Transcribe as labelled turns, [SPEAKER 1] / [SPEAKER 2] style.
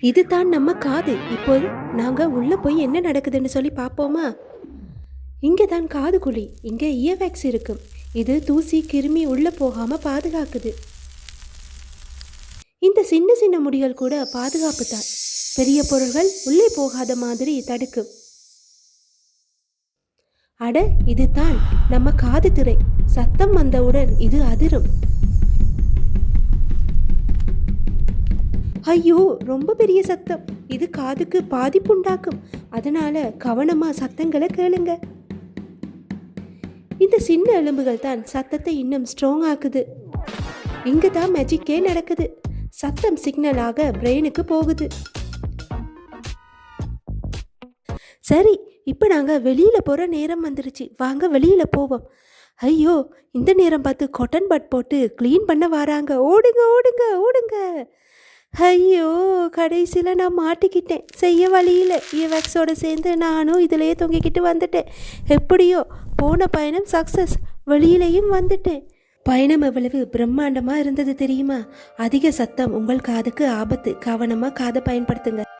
[SPEAKER 1] இதுதான் நம்ம காது. இப்போது நாங்க உள்ள போய் என்ன நடக்குதுன்னு சொல்லி பார்ப்போமா? இங்கே தான் காது குழி. இங்கே இயர்வேக்ஸ் இருக்கும். இது தூசி கிருமி உள்ள போகாம பாதுகாக்குது. இந்த சின்ன சின்ன முடிகள் கூட பாதுகாப்பு தான். பெரிய பொருள்கள் உள்ளே போகாத மாதிரி தடுக்கும். அட, இதுதான் நம்ம காது திரை. சத்தம் வந்தவுடன் இது அதிரும். ஐயோ, ரொம்ப பெரிய சத்தம். இது காதுக்கு பாதிப்புண்டாக்கும். அதனால கவனமா சத்தங்களை கேளுங்க. இந்த சின்ன எலும்புகள் தான் சத்தத்தை இன்னும் ஸ்ட்ராங் ஆக்குது. இங்க தான் மேஜிக்கே நடக்குது. சத்தம் சிக்னலாக பிரெயினுக்கு போகுது. சரி, இப்போ நாங்கள் வெளியில் போகிற நேரம் வந்துருச்சு. வாங்க வெளியில் போவோம். ஐயோ, இந்த நேரம் பார்த்து காட்டன் பட் போட்டு க்ளீன் பண்ண வராங்க. ஓடுங்க ஓடுங்க ஓடுங்க. ஐயோ, கடைசியில் நான் மாட்டிக்கிட்டேன். செய்ய வழியில் இயர்வேக்ஸோடு சேர்ந்து நானும் இதிலேயே தொங்கிக்கிட்டு வந்துட்டேன். எப்படியோ போன பயணம் சக்ஸஸ். வெளியிலையும் வந்துட்டேன். பயணம் எவ்வளவு பிரம்மாண்டமாக இருந்தது தெரியுமா? அதிக சத்தம் உங்கள் காதுக்கு ஆபத்து. கவனமாக காதை பயன்படுத்துங்க.